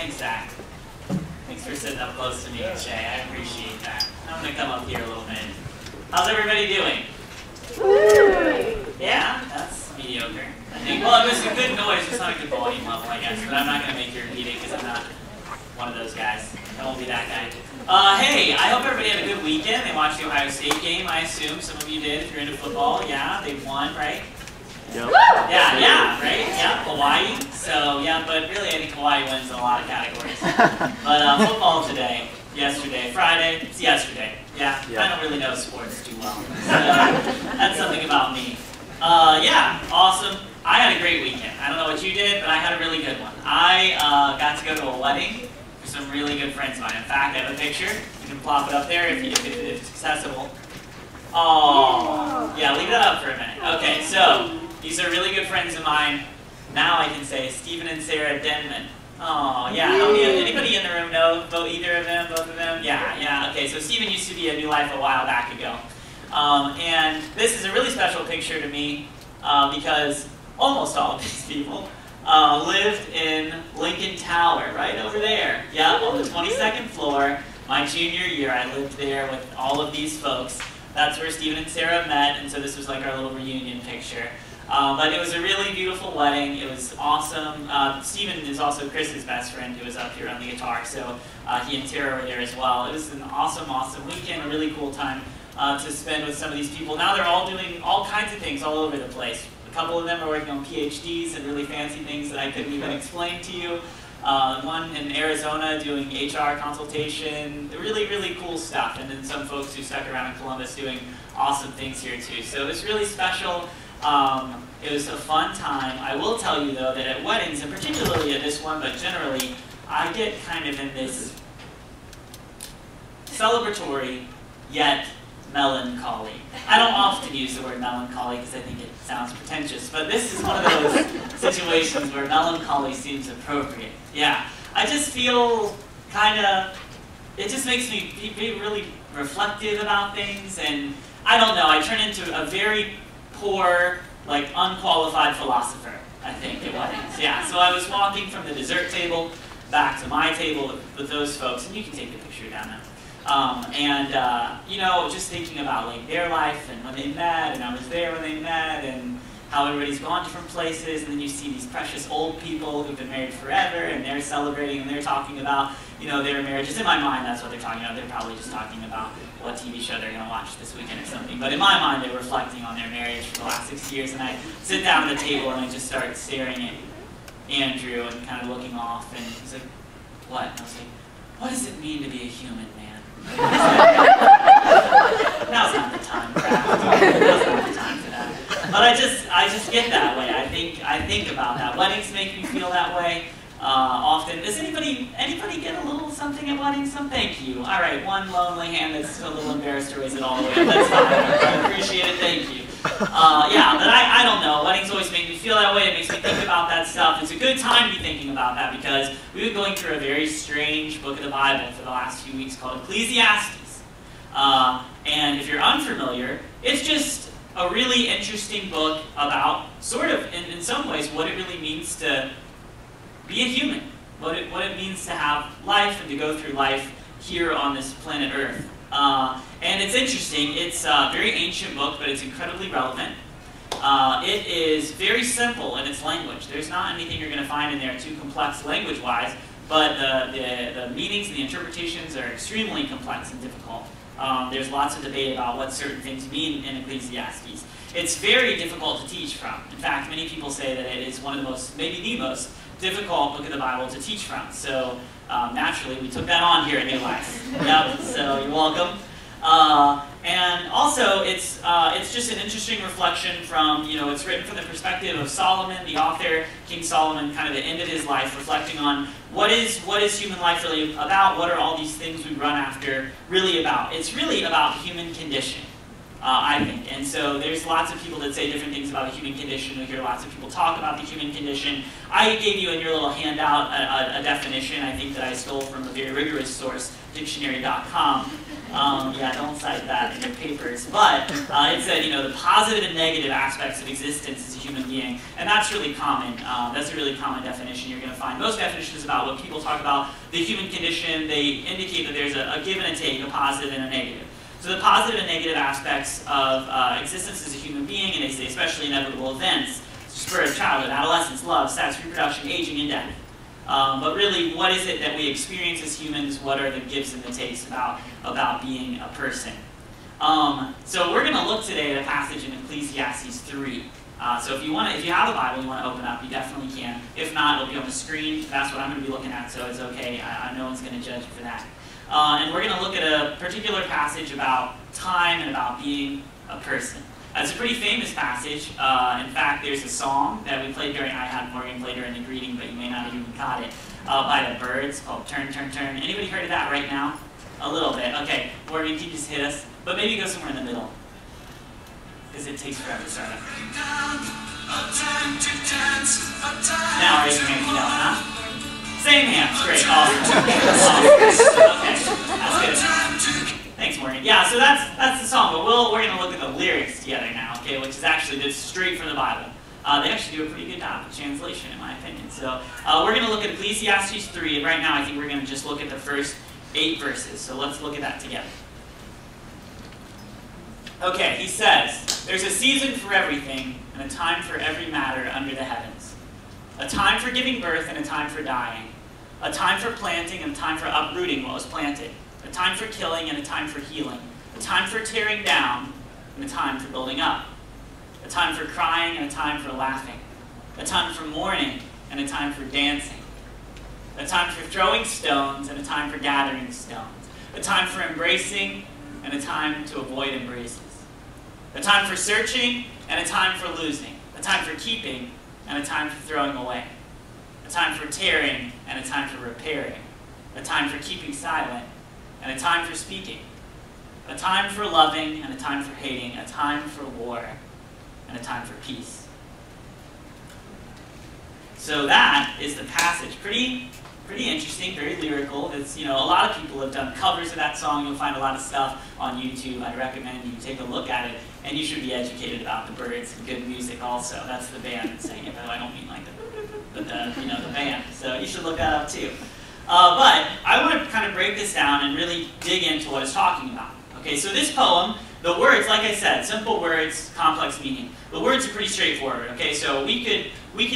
Thanks, Zach. Thanks for sitting up close to me, Shay. I appreciate that. I'm going to come up here a little bit. How's everybody doing? Yeah, that's mediocre. I think. Well, it was a good noise. It's not a good volume level, I guess. But I'm not going to make you repeat it because I'm not one of those guys. I won't be that guy. Hey, I hope everybody had a good weekend. They watched the Ohio State game, I assume. Some of you did if you're into football. Yeah, they won, right? Yep. Yeah, right? Yeah, Hawaii. So, yeah, but really I think Hawaii wins in a lot of categories. But football today, yesterday, Friday, it's yesterday. Yeah, I don't really know sports too well. So, that's something about me. Yeah, awesome. I had a great weekend. I don't know what you did, but I had a really good one. I got to go to a wedding for some really good friends of mine. In fact, I have a picture. You can plop it up there if it's accessible. Oh, yeah, leave that up for a minute. Okay, so these are really good friends of mine. Now I can say Stephen and Sarah Denman. Oh, yeah. Anybody in the room know either of them, both of them? Yeah. Okay, so Stephen used to be a New Life a while back ago. And this is a really special picture to me because almost all of these people lived in Lincoln Tower, right over there. Yeah, on the 22nd floor. My junior year, I lived there with all of these folks. That's where Stephen and Sarah met, and so this was like our little reunion picture. But it was a really beautiful wedding. It was awesome. Stephen is also Chris's best friend who was up here on the guitar, so he and Tara were there as well. It was an awesome weekend, a really cool time to spend with some of these people. Now they're all doing all kinds of things all over the place. A couple of them are working on PhDs and really fancy things that I couldn't even explain to you. One in Arizona doing HR consultation, really cool stuff. And then some folks who stuck around in Columbus doing awesome things here too. So it was really special. It was a fun time. I will tell you though that at weddings, and particularly at this one, but generally, I get kind of in this celebratory yet melancholy. I don't often use the word melancholy because I think it sounds pretentious, but this is one of those situations where melancholy seems appropriate. Yeah, I just feel kind of, it just makes me be really reflective about things, and I don't know, I turn into a very poor, like unqualified philosopher, I think, at weddings. Yeah, so I was walking from the dessert table back to my table with those folks, and you can take the picture down now. You know, just thinking about like their life and when they met, and I was there when they met, and how everybody's gone different places, and then you see these precious old people who've been married forever, and they're celebrating, and they're talking about, you know, their marriages. In my mind, that's what they're talking about. They're probably just talking about what TV show they're going to watch this weekend or something. But in my mind, they're reflecting on their marriage for the last 6 years, and I sit down at the table and I just start staring at Andrew and kind of looking off, and he's like, what? And I was like, what does it mean to be a human man? Now's not the time, crap. Now's not the time for that. But I just get that way. I think about that. Weddings make me feel that way often. Does anybody get a little something at weddings? Thank you. All right, one lonely hand that's a little embarrassed to raise it all the way up. That's fine. I appreciate it. Thank you. Yeah, but I don't know. Weddings always make me feel that way. It makes me think about that stuff. It's a good time to be thinking about that because we've been going through a very strange book of the Bible for the last few weeks called Ecclesiastes. And if you're unfamiliar, it's just a really interesting book about sort of, in some ways, what it really means to be a human. What it means to have life and to go through life here on this planet Earth. And it's interesting. It's a very ancient book, but it's incredibly relevant. It is very simple in its language. There's not anything you're going to find in there too complex language-wise, but the meanings and the interpretations are extremely complex and difficult. There's lots of debate about what certain things mean in Ecclesiastes. It's very difficult to teach from. In fact, many people say that it is one of the most, maybe the most, difficult book of the Bible to teach from. So naturally, we took that on here at New Life. Yep, so you're welcome. And also, it's just an interesting reflection from, you know, it's written from the perspective of Solomon, the author, King Solomon, kind of the end of his life, reflecting on what is human life really about, what are all these things we run after really about. It's really about human condition. I think. And so there's lots of people that say different things about the human condition. We hear lots of people talk about the human condition. I gave you in your little handout a definition, I think, that I stole from a very rigorous source, dictionary.com. Yeah, don't cite that in your papers. But it said, you know, the positive and negative aspects of existence as a human being. And that's really common. That's a really common definition you're going to find. Most definitions about what people talk about the human condition, they indicate that there's a give and a take, a positive and a negative. So the positive and negative aspects of existence as a human being, and they say especially inevitable events, spur of childhood, adolescence, love, sex, reproduction, aging, and death. But really, what is it that we experience as humans? What are the gives and the takes about being a person? So we're going to look today at a passage in Ecclesiastes 3. So if you have a Bible you want to open up, you definitely can. If not, it'll be on the screen. That's what I'm going to be looking at, so it's okay. No one's going to judge you for that. And we're going to look at a particular passage about time and about being a person. It's a pretty famous passage. In fact, there's a song that we played during, I had Morgan play during the greeting, but you may not have even caught it, by the Birds called Turn, Turn, Turn. Anybody heard of that right now? A little bit. Okay, Morgan, can you just hit us? But maybe go somewhere in the middle, because it takes forever to start up. Now raise your hand if you don't, huh? Same hands, great, awesome. Okay, that's good. Thanks, Morgan. Yeah, so that's the song, but we're going to look at the lyrics together now, okay, which is actually just straight from the Bible. They actually do a pretty good job of translation, in my opinion. So we're going to look at Ecclesiastes 3, and right now I think we're going to just look at the first 8 verses. So let's look at that together. Okay, he says, "There's a season for everything, and a time for every matter under the heavens. A time for giving birth and a time for dying. A time for planting and a time for uprooting what was planted. A time for killing and a time for healing. A time for tearing down and a time for building up. A time for crying and a time for laughing. A time for mourning and a time for dancing. A time for throwing stones and a time for gathering stones. A time for embracing and a time to avoid embraces. A time for searching and a time for losing. A time for keeping and a time for throwing away. A time for tearing and a time for repairing. A time for keeping silent and a time for speaking. A time for loving and a time for hating. A time for war and a time for peace." So that is the passage. Pretty interesting, very lyrical. It's, you know, a lot of people have done covers of that song. You'll find a lot of stuff on YouTube. I'd recommend you take a look at it, and you should be educated about the Birds and good music also. That's the band that's saying it, though I don't mean like the band. So you should look that up too. But I want to kind of break this down and really dig into what it's talking about. Okay, so this poem, the words, like I said, simple words, complex meaning. The words are pretty straightforward. Okay, so we could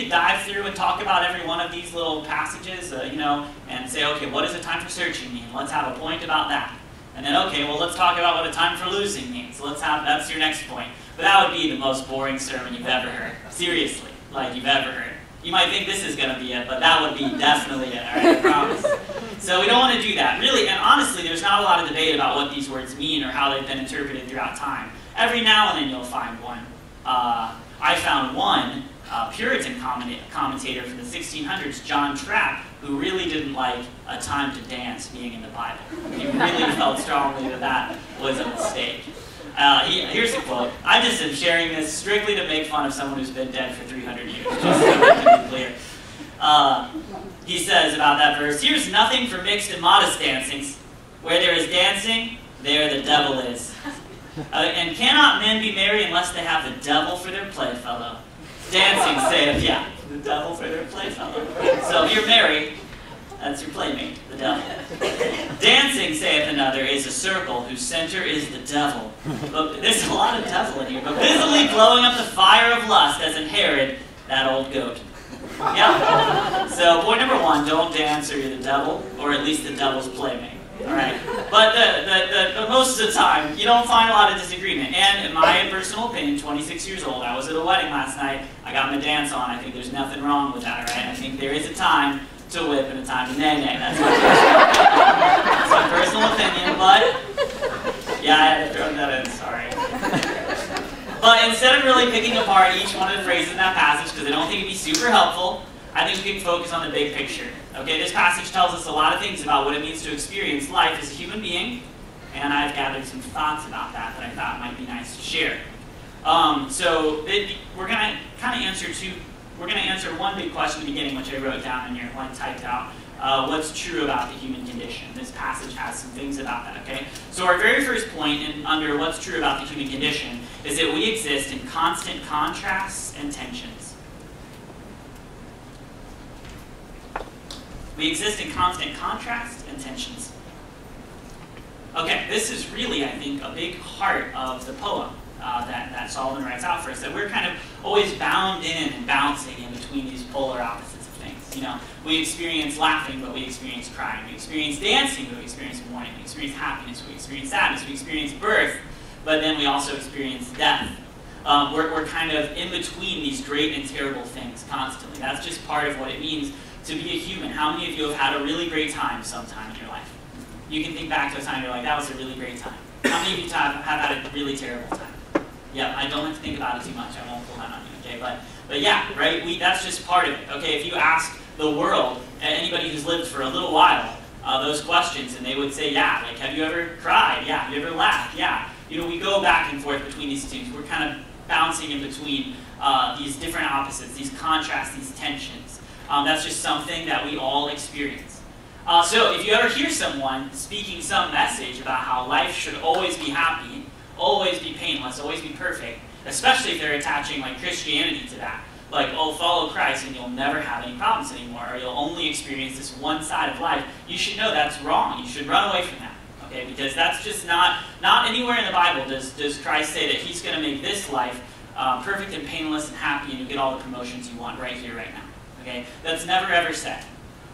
dive through and talk about every one of these little passages, you know, and say, okay, what does a time for searching mean? Let's have a point about that. And then, okay, well, let's talk about what a time for losing means. So that's your next point. But that would be the most boring sermon you've ever heard. Seriously, like you've ever heard. You might think this is going to be it, but that would be definitely it, all right, I promise. So we don't want to do that. Really, and honestly, there's not a lot of debate about what these words mean or how they've been interpreted throughout time. Every now and then you'll find one. I found one Puritan commentator from the 1600s, John Trapp, who really didn't like a time to dance being in the Bible. He really felt strongly that that was a mistake. Here's a quote. I just am sharing this strictly to make fun of someone who's been dead for 300 years, just so we can be clear. He says about that verse, "Here's nothing for mixed and modest dancings. Where there is dancing, there the devil is. And cannot men be merry unless they have the devil for their playfellow? Dancing saith," yeah, the devil for their playfellow. So if you're merry, that's your playmate, the devil. "Dancing, saith another, is a circle whose center is the devil." But there's a lot of devil in here. "But busily blowing up the fire of lust as in Herod, that old goat." Yeah. So point number 1, don't dance or you're the devil, or at least the devil's playmate. All right. But the most of the time, you don't find a lot of disagreement. And in my personal opinion, 26 years old, I was at a wedding last night. I got my dance on. I think there's nothing wrong with that, all right? I think there is a time to whip and a time to nay-nay. That's my personal opinion, but yeah, I had to throw that in, sorry. But instead of really picking apart each one of the phrases in that passage, because I don't think it'd be super helpful, I think we can focus on the big picture. Okay, this passage tells us a lot of things about what it means to experience life as a human being and I've gathered some thoughts about that I thought might be nice to share. We're going to kind of answer one big question at the beginning, which I wrote down in here, one typed out. What's true about the human condition? This passage has some things about that, okay? So our very first point under what's true about the human condition is that we exist in constant contrasts and tensions. We exist in constant contrast and tensions. Okay, this is really, I think, a big part of the poem that Solomon writes out for us, that we're kind of always bound in and bouncing in between these polar opposites of things. You know, we experience laughing, but we experience crying. We experience dancing, but we experience mourning. We experience happiness, we experience sadness. We experience birth, but then we also experience death. We're kind of in between these great and terrible things constantly. That's just part of what it means to be a human. How many of you have had a really great time sometime in your life? You can think back to a time you're like, that was a really great time. How many of you have had a really terrible time? Yeah, I don't have to think about it too much. I won't pull that on you, okay? But yeah, right? That's just part of it, okay? If you ask the world, anybody who's lived for a little while, those questions, and they would say, yeah, like, have you ever cried? Yeah. Have you ever laughed? Yeah. You know, we go back and forth between these things. We're kind of bouncing in between these different opposites, these contrasts, these tensions. That's just something that we all experience. So if you ever hear someone speaking some message about how life should always be happy, always be painless, always be perfect, especially if they're attaching like Christianity to that, like, oh, follow Christ and you'll never have any problems anymore, or you'll only experience this one side of life, you should know that's wrong. You should run away from that, okay? Because that's just not anywhere in the Bible does Christ say that he's going to make this life perfect and painless and happy and you get all the promotions you want right here, right now, okay? That's never ever said.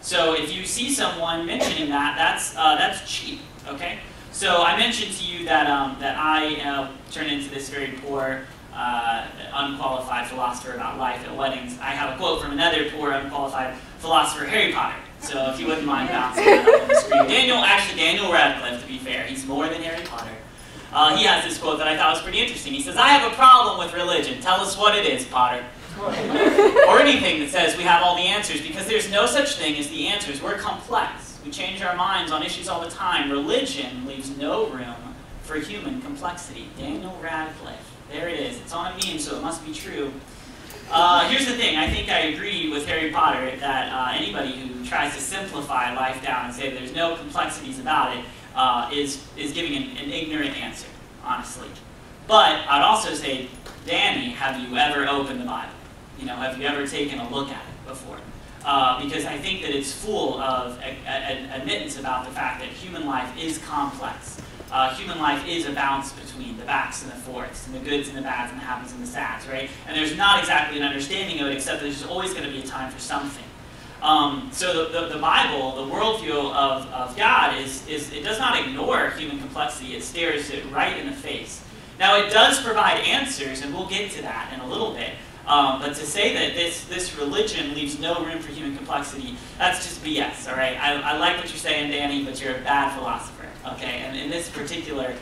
So if you see someone mentioning that, that's cheap, okay? So I mentioned to you that I turned into this very poor, unqualified philosopher about life at weddings. I have a quote from another poor, unqualified philosopher, Harry Potter. So if you wouldn't mind bouncing that up on the screen. Daniel Radcliffe, to be fair, he's more than Harry Potter. He has this quote that I thought was pretty interesting. He says, "I have a problem with religion. Tell us what it is, Potter." Or anything that says we have all the answers, because there's no such thing as the answers. We're complex. We change our minds on issues all the time. Religion leaves no room for human complexity. Daniel Radcliffe. There it is. It's on a meme, so it must be true. Here's the thing. I think I agree with Harry Potter that anybody who tries to simplify life down and say there's no complexities about it is giving an ignorant answer, honestly. But I'd also say, Danny, have you ever opened the Bible? You know, have you ever taken a look at it before? Because I think that it's full of admittance about the fact that human life is complex. Human life is a balance between the backs and the forths, and the goods and the bads, and the happens and the sads, right? And there's not exactly an understanding of it, except that there's always going to be a time for something. So the Bible, the worldview of God, it does not ignore human complexity. It stares it right in the face. Now, it does provide answers, and we'll get to that in a little bit. But to say that this religion leaves no room for human complexity, that's just BS, all right? I like what you're saying, Danny, but you're a bad philosopher, okay? And in this particular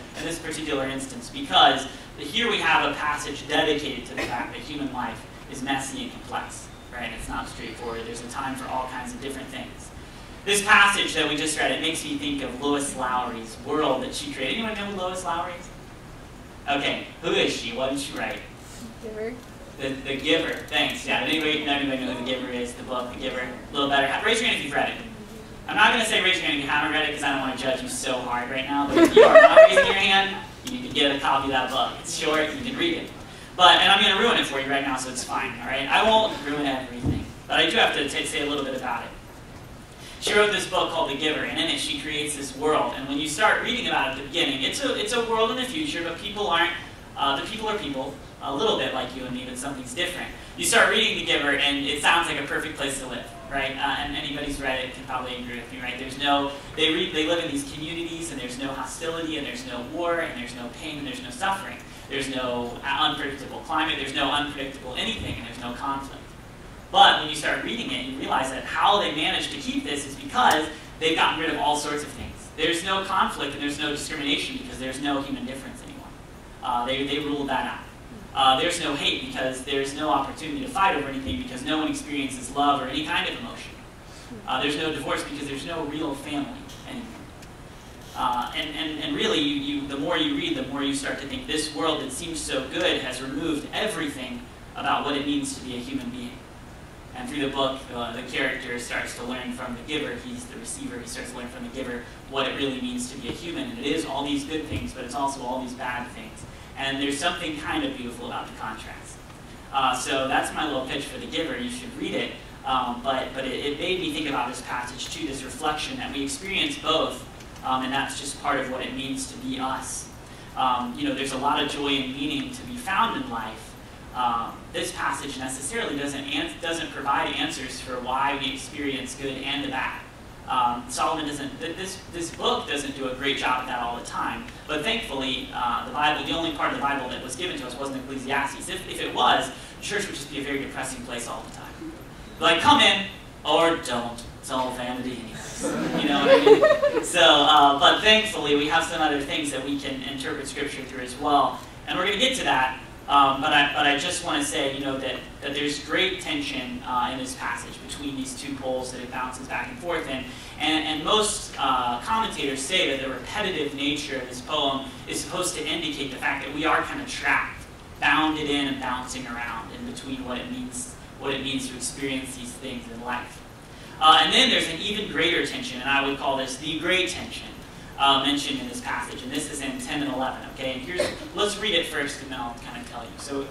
instance, because here we have a passage dedicated to the fact that human life is messy and complex, right? It's not straightforward. There's a time for all kinds of different things. This passage that we just read, it makes me think of Lois Lowry's world that she created. Anyone know who Lois Lowry is? Okay, who is she? What did she write? Giver. The Giver. Thanks. Yeah, did anybody know who The Giver is? The book, The Giver. A little better. Raise your hand if you've read it. I'm not going to say raise your hand if you haven't read it because I don't want to judge you so hard right now. But if you are not raising your hand, you need to get a copy of that book. It's short. You can read it. And I'm going to ruin it for you right now, so it's fine. All right. I won't ruin everything, but I do have to say a little bit about it. She wrote this book called The Giver, and in it she creates this world. And when you start reading about it at the beginning, it's a world in the future, but people aren't. The people are people, a little bit like you and me, but something's different. You start reading The Giver, and it sounds like a perfect place to live, right? And anybody who's read it can probably agree with me, right? They live in these communities, and there's no hostility, and there's no war, and there's no pain, and there's no suffering. There's no unpredictable climate, there's no unpredictable anything, and there's no conflict. But when you start reading it, you realize that how they managed to keep this is because they've gotten rid of all sorts of things. There's no conflict and there's no discrimination because there's no human difference anymore. They ruled that out. There's no hate because there's no opportunity to fight over anything because no one experiences love or any kind of emotion. There's no divorce because there's no real family anymore. And really, the more you read, the more you start to think this world that seems so good has removed everything about what it means to be a human being. And through the book, the character starts to learn from the giver. He's the receiver. He starts to learn from the giver what it really means to be a human. And it is all these good things, but it's also all these bad things. And there's something kind of beautiful about the contrast. So that's my little pitch for the giver. You should read it. But it made me think about this passage too, this reflection that we experience both, and that's just part of what it means to be us. There's a lot of joy and meaning to be found in life. This passage necessarily doesn't provide answers for why we experience good and the bad. Solomon doesn't. This book doesn't do a great job at that all the time. But thankfully, the Bible, the only part of the Bible that was given to us wasn't Ecclesiastes. If it was, church would just be a very depressing place all the time. Like, come in or don't. It's all vanity anyways. You know what I mean? So, but thankfully, we have some other things that we can interpret Scripture through as well, and we're going to get to that. But I just want to say, that there's great tension in this passage between these two poles that it bounces back and forth in. And most commentators say that the repetitive nature of this poem is supposed to indicate the fact that we are kind of trapped, bounded in and bouncing around in between what it means to experience these things in life. And then there's an even greater tension, and I would call this the great tension, mentioned in this passage, and this is in 10 and 11, okay? And let's read it first, and then I'll kind of tell you. So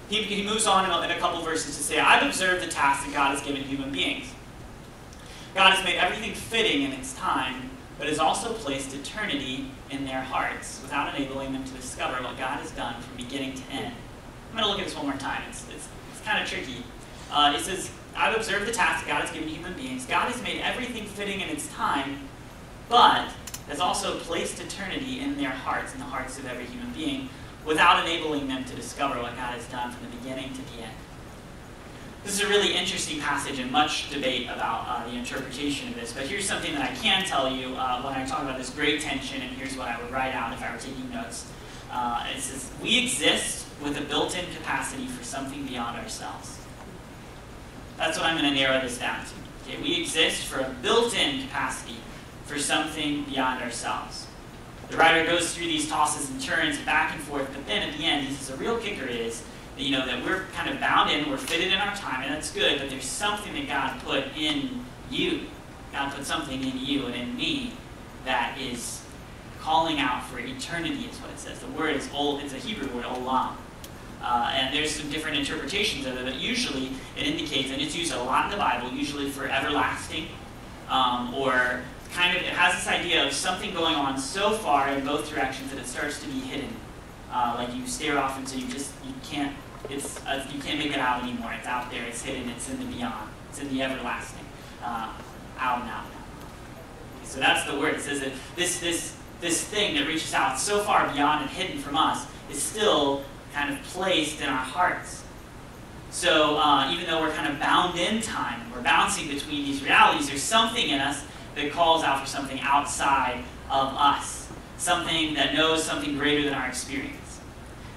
he moves on in a couple verses to say, I've observed the task that God has given human beings. God has made everything fitting in its time, but has also placed eternity in their hearts, without enabling them to discover what God has done from beginning to end. I'm going to look at this one more time. It's kind of tricky. It says, I've observed the task that God has given human beings. God has made everything fitting in its time, but has also placed eternity in their hearts, in the hearts of every human being, without enabling them to discover what God has done from the beginning to the end. This is a really interesting passage and much debate about the interpretation of this, but here's something that I can tell you when I talk about this great tension, and here's what I would write out if I were taking notes. It says, we exist with a built-in capacity for something beyond ourselves. That's what I'm going to narrow this down to. Okay, we exist for a built-in capacity for something beyond ourselves. The writer goes through these tosses and turns back and forth, but then at the end, he says the real kicker is that we're kind of bound in, we're fitted in our time, and that's good, but there's something that God put in you. God put something in you and in me that is calling out for eternity, is what it says. The word is it's a Hebrew word, olam. And there's some different interpretations of it, but usually it indicates, and it's used a lot in the Bible, usually for everlasting, or it has this idea of something going on so far in both directions that it starts to be hidden. Like you stare off until you can't make it out anymore. It's out there, it's hidden, it's in the beyond, it's in the everlasting. Out now. So that's the word. It says that this thing that reaches out so far beyond and hidden from us is still kind of placed in our hearts. So even though we're kind of bound in time, and we're bouncing between these realities, there's something in us that calls out for something outside of us, something that knows something greater than our experience.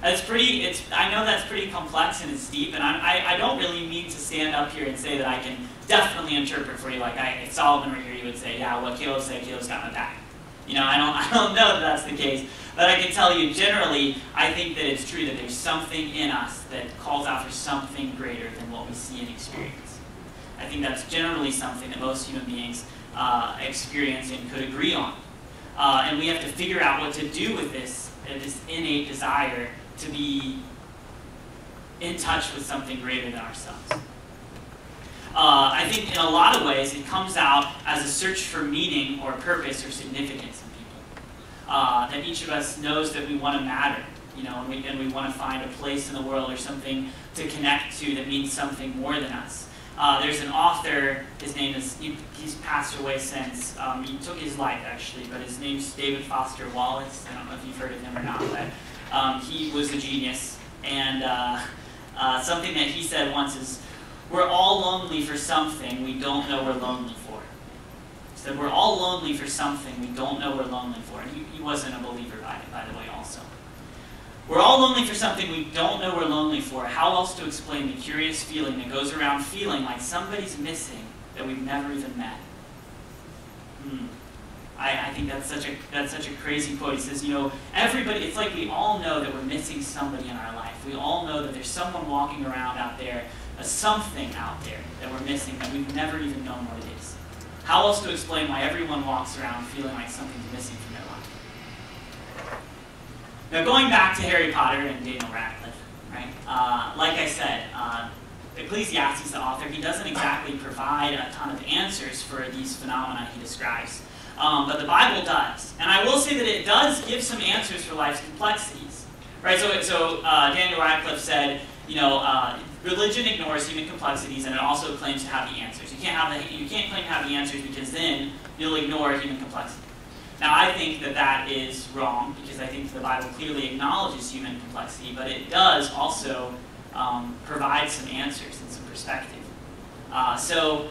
I know that's pretty complex and it's deep, and I don't really mean to stand up here and say that I can definitely interpret for you. Like if Solomon were here, he would say, yeah, what Caleb said, Caleb's got my back. I don't know that that's the case, but I can tell you generally, I think that it's true that there's something in us that calls out for something greater than what we see and experience. I think that's generally something that most human beings experience and could agree on. And we have to figure out what to do with this innate desire to be in touch with something greater than ourselves. I think in a lot of ways it comes out as a search for meaning or purpose or significance in people. That each of us knows that we want to matter, and we want to find a place in the world or something to connect to that means something more than us. There's an author, his name is, he's passed away since, he took his life actually, but his name's David Foster Wallace. I don't know if you've heard of him or not, but he was a genius. And something that he said once is, we're all lonely for something we don't know we're lonely for. He said, we're all lonely for something we don't know we're lonely for. And he wasn't a believer, by the way, also. We're all lonely for something we don't know we're lonely for. How else to explain the curious feeling that goes around feeling like somebody's missing that we've never even met? I think that's such a crazy quote. He says, you know, everybody, it's like we all know that we're missing somebody in our life. We all know that there's someone walking around out there, something out there that we're missing that we've never even known what it is. How else to explain why everyone walks around feeling like something's missing from their life? Now, going back to Harry Potter and Daniel Radcliffe, right? Like I said, Ecclesiastes, the author, he doesn't exactly provide a ton of answers for these phenomena he describes. But the Bible does. And I will say that it does give some answers for life's complexities. Right? So Daniel Radcliffe said, you know, religion ignores human complexities and it also claims to have the answers. You can't claim to have the answers because then you'll ignore human complexity. Now, I think that that is wrong because I think the Bible clearly acknowledges human complexity, but it does also provide some answers and some perspective. So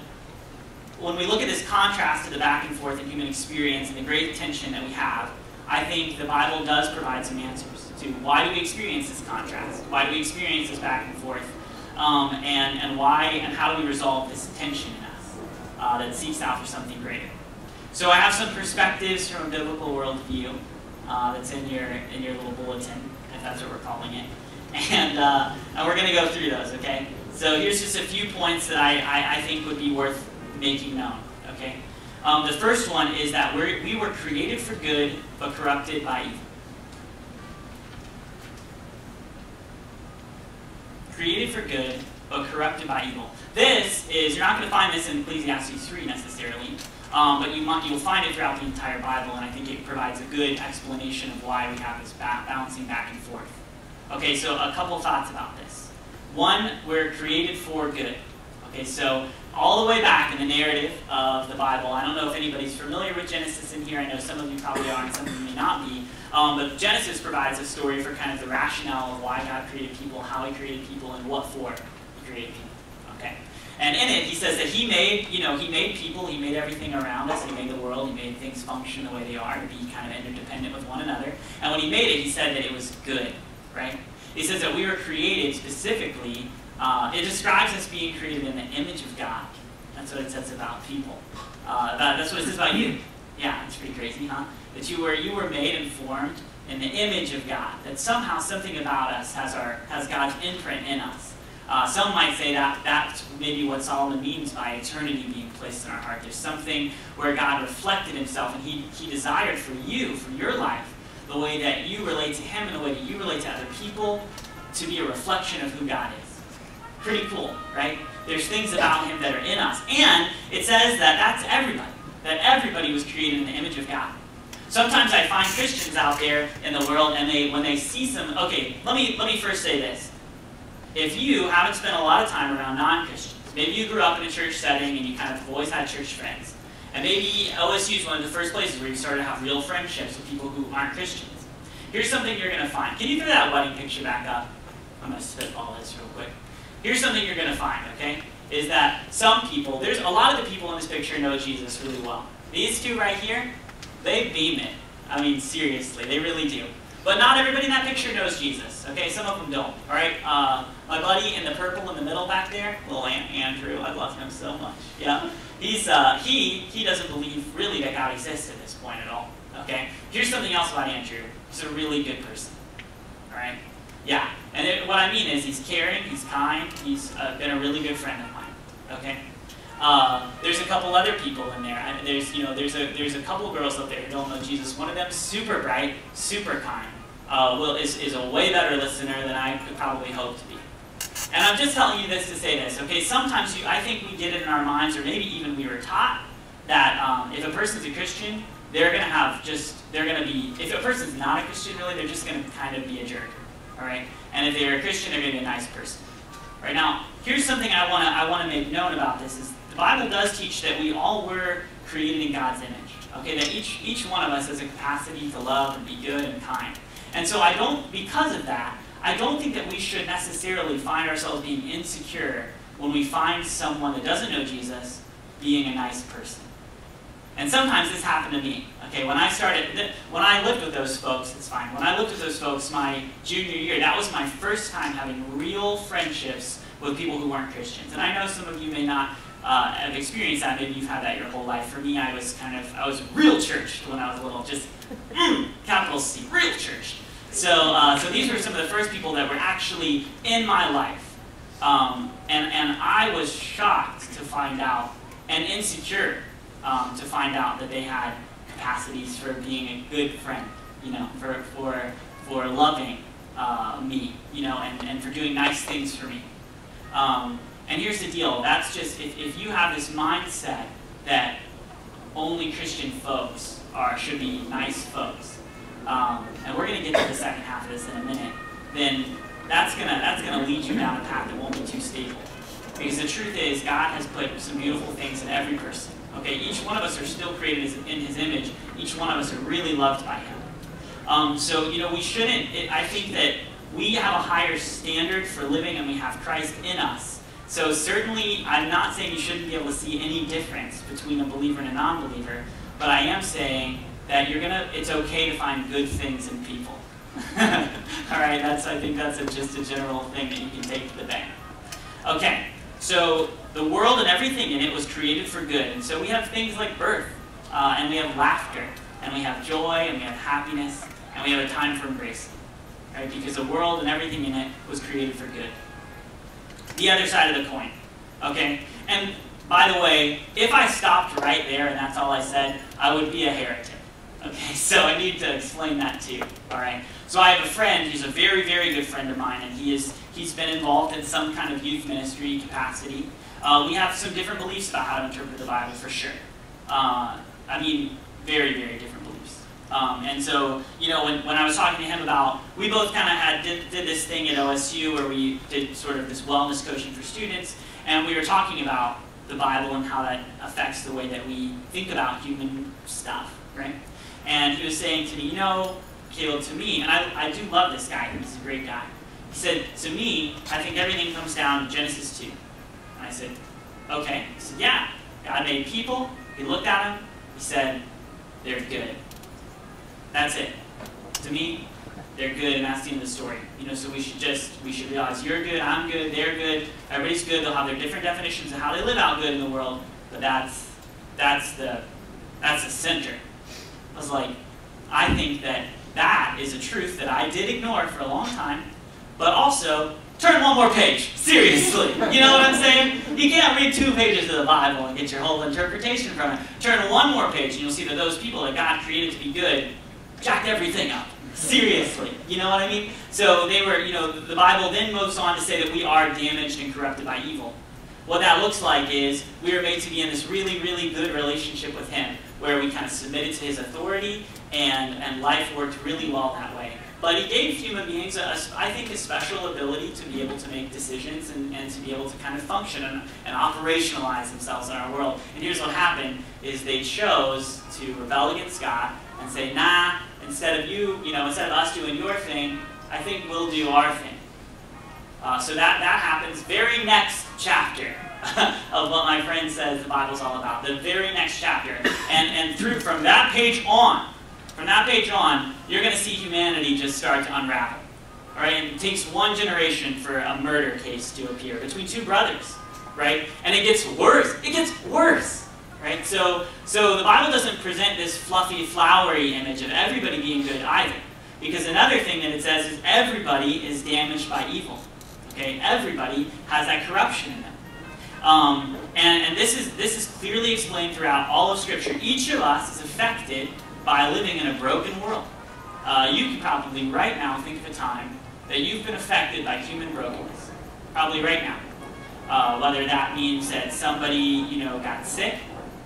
when we look at this contrast to the back and forth in human experience and the great tension that we have, I think the Bible does provide some answers to why do we experience this contrast? Why do we experience this back and forth? And why and how do we resolve this tension in us that seeks out for something greater? So I have some perspectives from a biblical worldview that's in your little bulletin, if that's what we're calling it. And we're going to go through those, okay? So here's just a few points that I think would be worth making known, okay? The first one is that we were created for good, but corrupted by evil. Created for good, but corrupted by evil. This is, you're not going to find this in Ecclesiastes 3 necessarily, but you'll find it throughout the entire Bible, and I think it provides a good explanation of why we have this bouncing back and forth. Okay, so a couple thoughts about this. One, we're created for good. Okay, so all the way back in the narrative of the Bible, I don't know if anybody's familiar with Genesis in here. I know some of you probably are and some of you may not be. But Genesis provides a story for kind of the rationale of why God created people, how he created people, and what for he created people. Okay? And in it, he says that he made people, he made everything around us, he made the world, he made things function the way they are, to be kind of interdependent with one another. And when he made it, he said that it was good, right? He says that we were created specifically, it describes us being created in the image of God. That's what it says about people. That's what it says about you. Yeah, it's pretty crazy, huh? That you were made and formed in the image of God. That somehow something about us has God's imprint in us. Some might say that that's maybe what Solomon means by eternity being placed in our heart. There's something where God reflected himself and he desired for you, for your life, the way that you relate to him and the way that you relate to other people to be a reflection of who God is. Pretty cool, right? There's things about him that are in us. And it says that that's everybody. That everybody was created in the image of God. Sometimes I find Christians out there in the world and when they see some, okay, let me first say this. If you haven't spent a lot of time around non-Christians, maybe you grew up in a church setting and you kind of always had church friends, and maybe OSU is one of the first places where you started to have real friendships with people who aren't Christians. Here's something you're going to find. Can you throw that wedding picture back up? I'm going to spitball this real quick. Here's something you're going to find, okay? Is that some people, there's a lot of the people in this picture know Jesus really well. These two right here, they beam it. I mean, seriously, they really do. But not everybody in that picture knows Jesus, okay? Some of them don't, all right? My buddy in the purple in the middle back there, little Andrew, I love him so much, yeah? He doesn't believe really that God exists at this point at all, okay? Here's something else about Andrew. He's a really good person, all right? Yeah, and what I mean is he's caring, he's kind, he's been a really good friend of mine, okay? There's a couple other people in there. There's a couple girls out there who don't know Jesus. One of them, super bright, super kind, is a way better listener than I could probably hope to be. And I'm just telling you this to say this, okay? Sometimes I think we get it in our minds, or maybe even we were taught, that if a person's a Christian, if a person's not a Christian really, they're just going to kind of be a jerk, all right? And if they're a Christian, they're going to be a nice person. Right now, here's something I want to make known about this, is the Bible does teach that we all were created in God's image, okay? That each one of us has a capacity to love and be good and kind. And so because of that, I don't think that we should necessarily find ourselves being insecure when we find someone that doesn't know Jesus being a nice person. And sometimes this happened to me. Okay, when I lived with those folks, it's fine. When I lived with those folks my junior year, that was my first time having real friendships with people who weren't Christians. And I know some of you may not have experienced that. Maybe you've had that your whole life. For me, I was real churched when I was little, just capital C, real church. So these were some of the first people that were actually in my life. And I was shocked to find out, and insecure to find out that they had capacities for being a good friend, you know, for loving me, you know, and for doing nice things for me. And here's the deal, that's just, if you have this mindset that only Christian folks should be nice folks, and we're going to get to the second half of this in a minute, then that's gonna lead you down a path that won't be too stable. Because the truth is, God has put some beautiful things in every person. Okay, each one of us are still created in His image. Each one of us are really loved by Him. So, you know, we shouldn't, I think that we have a higher standard for living, and we have Christ in us. So certainly, I'm not saying you shouldn't be able to see any difference between a believer and a non-believer, but I am saying that it's okay to find good things in people. All right, I think that's just a general thing that you can take to the bank. Okay, so the world and everything in it was created for good. And so we have things like birth, and we have laughter, and we have joy, and we have happiness, and we have a time for embracing. Right? Because the world and everything in it was created for good. The other side of the coin. Okay? And by the way, if I stopped right there and that's all I said, I would be a heretic. Okay, so I need to explain that too. All right. So I have a friend, he's a very, very good friend of mine, and he's been involved in some kind of youth ministry capacity. We have some different beliefs about how to interpret the Bible, for sure. I mean, very, very different beliefs. And so, you know, when I was talking to him about, we both kind of did this thing at OSU where we did sort of this wellness coaching for students, and we were talking about the Bible and how that affects the way that we think about human stuff, right? And he was saying to me, you know, Caleb, to me, and I do love this guy, he's a great guy. He said, to me, I think everything comes down to Genesis 2. And I said, okay. He said, yeah, God made people, he looked at them, he said, they're good. That's it. To me, they're good, and that's the end of the story. You know, so we should realize you're good, I'm good, they're good, everybody's good, they'll have their different definitions of how they live out good in the world, but that's the center. I was like, I think that is a truth that I did ignore for a long time, but also, turn one more page, seriously. You know what I'm saying? You can't read 2 pages of the Bible and get your whole interpretation from it. Turn one more page and you'll see that those people that God created to be good jacked everything up. Seriously. You know what I mean? So they were, you know, the Bible then moves on to say that we are damaged and corrupted by evil. What that looks like is we are made to be in this really, really good relationship with Him, where we kind of submitted to His authority, and life worked really well that way. But He gave human beings, I think, a special ability to be able to make decisions and to be able to kind of function and operationalize themselves in our world. And here's what happened, is they chose to rebel against God and say, nah, instead of us doing your thing, I think we'll do our thing. So that happens very next chapter of what my friend says the Bible's all about. The very next chapter. And from that page on, you're going to see humanity just start to unravel. All right? And it takes one generation for a murder case to appear between 2 brothers. Right? And it gets worse. It gets worse. Right? So the Bible doesn't present this fluffy, flowery image of everybody being good either. Because another thing that it says is everybody is damaged by evil. Okay? Everybody has that corruption in them. And this is clearly explained throughout all of Scripture. Each of us is affected by living in a broken world. You can probably right now think of a time that you've been affected by human brokenness. Probably right now. Whether that means that somebody, got sick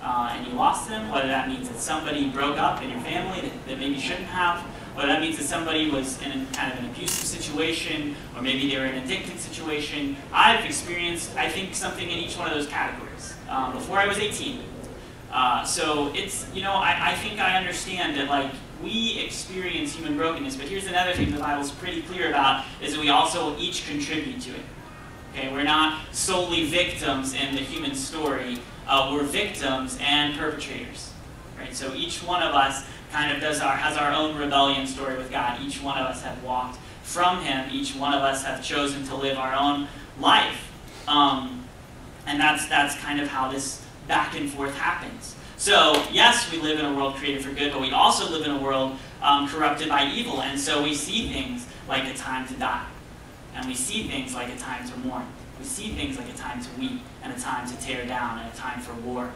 and you lost them, whether that means that somebody broke up in your family that maybe shouldn't have, whether that means that somebody was in kind of an abusive situation, or maybe they were in an addicted situation. I've experienced, I think, something in each one of those categories before I was 18. So it's, I think I understand that, like, we experience human brokenness, but here's another thing the Bible's pretty clear about, is that we also each contribute to it. Okay, we're not solely victims in the human story, we're victims and perpetrators. Right? So each one of us kind of has our own rebellion story with God. Each one of us have walked from Him. Each one of us have chosen to live our own life. And that's kind of how this back and forth happens. So yes, we live in a world created for good, but we also live in a world corrupted by evil. And so we see things like a time to die. And we see things like a time to mourn. We see things like a time to weep, and a time to tear down, and a time for war.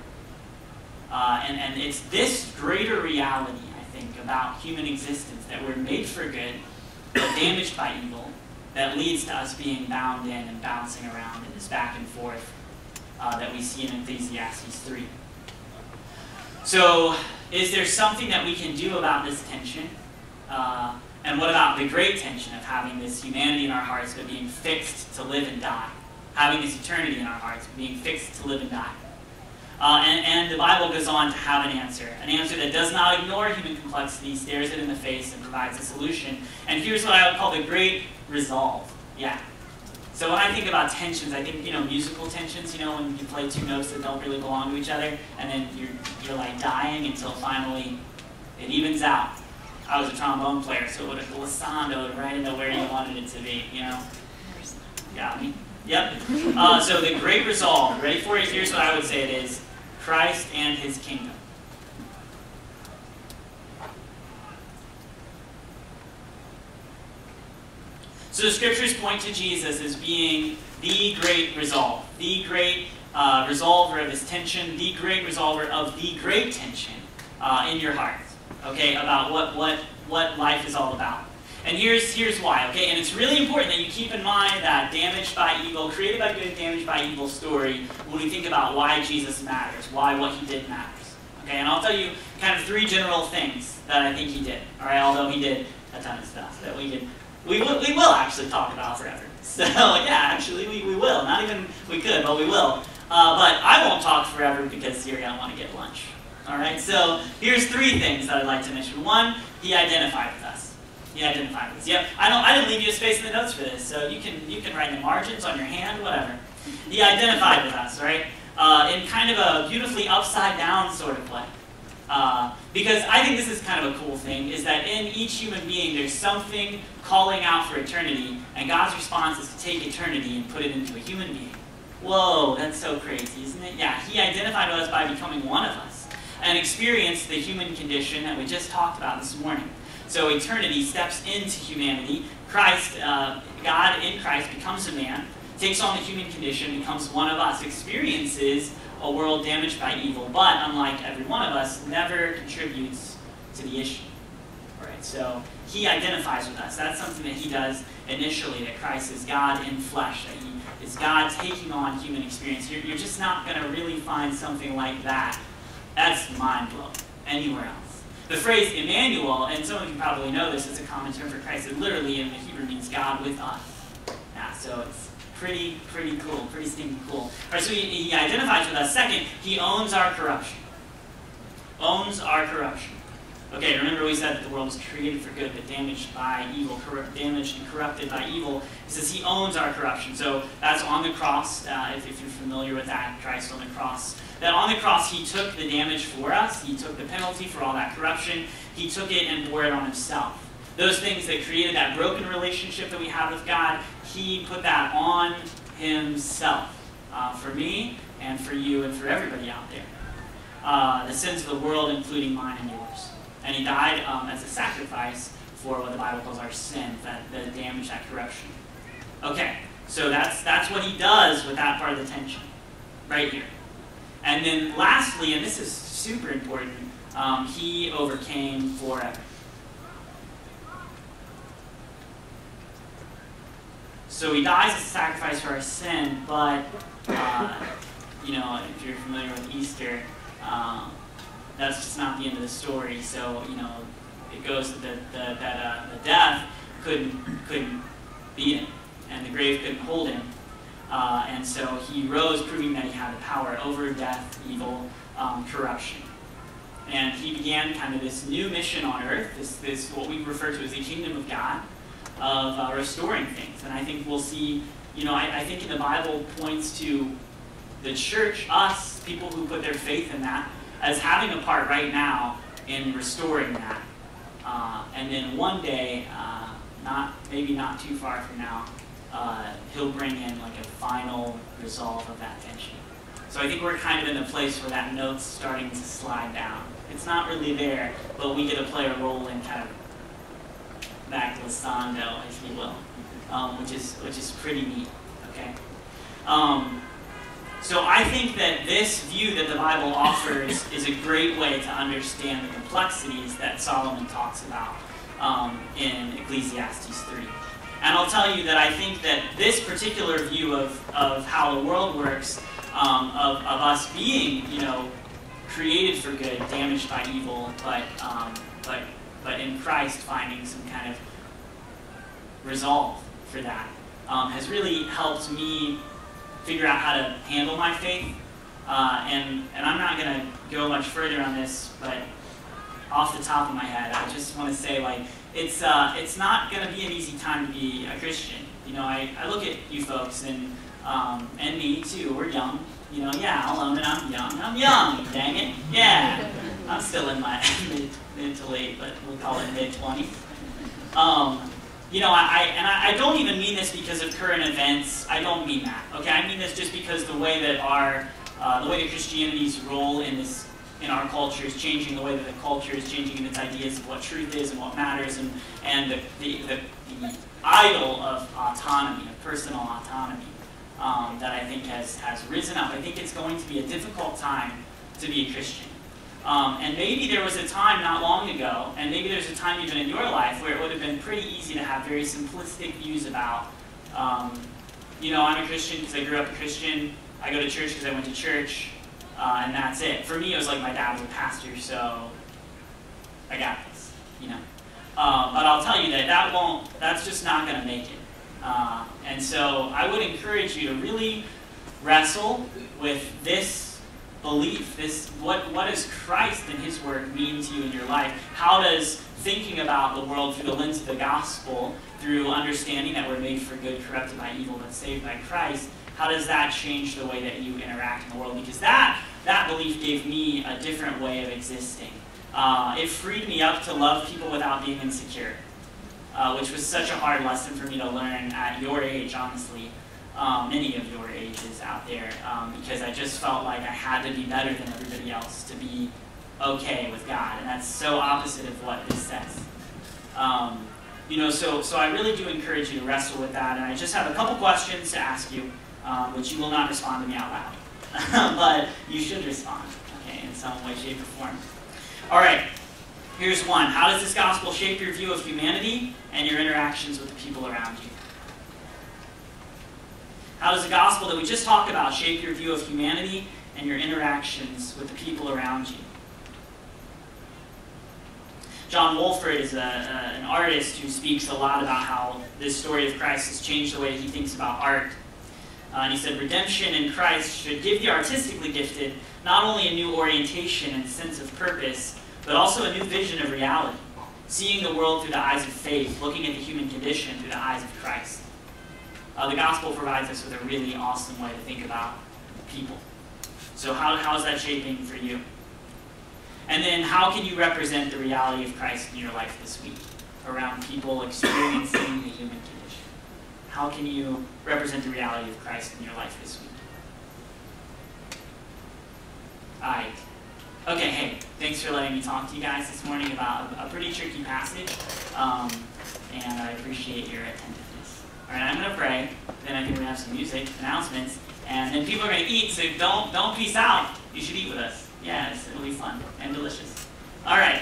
And it's this greater reality, I think, about human existence, that we're made for good, but damaged by evil, that leads to us being bound in and bouncing around in this back and forth that we see in Ecclesiastes 3. So, is there something that we can do about this tension? And what about the great tension of having this humanity in our hearts but being fixed to live and die? Having this eternity in our hearts, being fixed to live and die. And the Bible goes on to have an answer that does not ignore human complexity, stares it in the face, and provides a solution. And here's what I would call the great resolve. Yeah. So when I think about tensions, I think, musical tensions, when you play two notes that don't really belong to each other, and then you're like dying until finally it evens out. I was a trombone player, so it would have glissandoed right into where you wanted it to be, Got me? Yep. So the great resolve, ready for it? Here's what I would say it is: Christ and his kingdom. So the scriptures point to Jesus as being the great resolve, the great resolver of this tension, the great resolver of the great tension in your heart, okay, about what life is all about. And here's why, okay? And it's really important that you keep in mind that damaged by evil, created by good, damaged by evil story when we think about why Jesus matters, why what he did matters. Okay, and I'll tell you kind of three general things that I think he did, all right? Although he did a ton of stuff that we will actually talk about forever. So yeah, actually we will. Not even we could, but we will. But I won't talk forever because you're gonna want to get lunch. All right. So here's three things that I'd like to mention. One, he identified with us. He identified with us. Yep. I didn't leave you a space in the notes for this, so you can write in the margins on your hand, whatever. He identified with us, right? In kind of a beautifully upside down sort of way. Because I think this is kind of a cool thing, is that in each human being there's something calling out for eternity, and God's response is to take eternity and put it into a human being. Whoa, that's so crazy, isn't it? Yeah, he identified with us by becoming one of us, and experienced the human condition that we just talked about this morning. So eternity steps into humanity. Christ, God in Christ becomes a man, takes on the human condition, becomes one of us, experiences a world damaged by evil, but unlike every one of us, never contributes to the issue. Right? So he identifies with us. That's something that he does initially, that Christ is God in flesh, that he is God taking on human experience. You're just not going to really find something like that. That's mind-blowing anywhere else. The phrase Emmanuel, and some of you probably know this, is a common term for Christ. It literally in the Hebrew means God with us. Yeah, so it's pretty cool, pretty stinking cool. All right, so he identifies with us. Second, he owns our corruption. Owns our corruption. Okay, remember we said that the world was created for good, but damaged by evil, damaged and corrupted by evil. It says he owns our corruption. So that's on the cross, if you're familiar with that, Christ on the cross. That on the cross, he took the damage for us. He took the penalty for all that corruption. He took it and bore it on himself. Those things that created that broken relationship that we have with God, he put that on himself. For me, and for you, and for everybody out there. The sins of the world, including mine and yours. And he died as a sacrifice for what the Bible calls our sin, that damage, that corruption. Okay, so that's what he does with that part of the tension, right here. And then lastly, and this is super important, he overcame forever. So he dies as a sacrifice for our sin, but, if you're familiar with Easter, that's just not the end of the story. So, it goes that the death couldn't beat him, and the grave couldn't hold him. And so he rose, proving that he had the power over death, evil, corruption. And he began kind of this new mission on earth, this what we refer to as the kingdom of God, of restoring things. And I think we'll see, I think in the Bible points to the church, us, people who put their faith in that, as having a part right now in restoring that. And then one day, maybe not too far from now, he'll bring in like a final resolve of that tension. So I think we're kind of in a place where that note's starting to slide down. It's not really there, but we get to play a role in kind of back glissando, if you will, which is pretty neat. Okay. So I think that this view that the Bible offers is a great way to understand the complexities that Solomon talks about in Ecclesiastes 3. And I'll tell you that I think that this particular view of how the world works, of us being, created for good, damaged by evil, but in Christ finding some kind of resolve for that, has really helped me figure out how to handle my faith. And I'm not going to go much further on this, but off the top of my head, I just want to say, like, it's not going to be an easy time to be a Christian. I look at you folks and me too. We're young. Yeah, I'll own it. I'm young. I'm young. Dang it. Yeah, I'm still in my mid to late, but we'll call it mid-20s. I don't even mean this because of current events. I don't mean that. Okay, I mean this just because the way that the way that Christianity's role in our culture is changing, the way that the culture is changing in its ideas of what truth is and what matters, and the idol of autonomy, of personal autonomy, that I think has risen up. I think it's going to be a difficult time to be a Christian. And maybe there was a time not long ago, and maybe there's a time even in your life where it would have been pretty easy to have very simplistic views about, I'm a Christian because I grew up a Christian, I go to church because I went to church, and that's it. For me, it was like my dad was a pastor, so I got this, But I'll tell you that's just not going to make it. And so I would encourage you to really wrestle with this belief, what does Christ and his work mean to you in your life? How does thinking about the world through the lens of the gospel, through understanding that we're made for good, corrupted by evil, but saved by Christ, how does that change the way that you interact in the world? Because that belief gave me a different way of existing. It freed me up to love people without being insecure, which was such a hard lesson for me to learn at your age, honestly. Many of your ages out there, because I just felt like I had to be better than everybody else to be okay with God, and that's so opposite of what this says. So I really do encourage you to wrestle with that, and I just have a couple questions to ask you, which you will not respond to me out loud, but you should respond, okay, in some way, shape, or form. All right, here's one. How does this gospel shape your view of humanity and your interactions with the people around you? How does the gospel that we just talked about shape your view of humanity and your interactions with the people around you? John Wolford is an artist who speaks a lot about how this story of Christ has changed the way he thinks about art. And he said, redemption in Christ should give the artistically gifted not only a new orientation and sense of purpose, but also a new vision of reality, seeing the world through the eyes of faith, looking at the human condition through the eyes of Christ. The gospel provides us with a really awesome way to think about people. So how is that shaping for you? And then how can you represent the reality of Christ in your life this week around people experiencing the human condition? How can you represent the reality of Christ in your life this week? All right. Okay, hey, thanks for letting me talk to you guys this morning about a pretty tricky passage, and I appreciate your attentiveness. All right, I'm going to pray, then I think we're going to have some music, announcements, and then people are going to eat, so don't peace out. You should eat with us. Yes, it'll be fun and delicious. All right.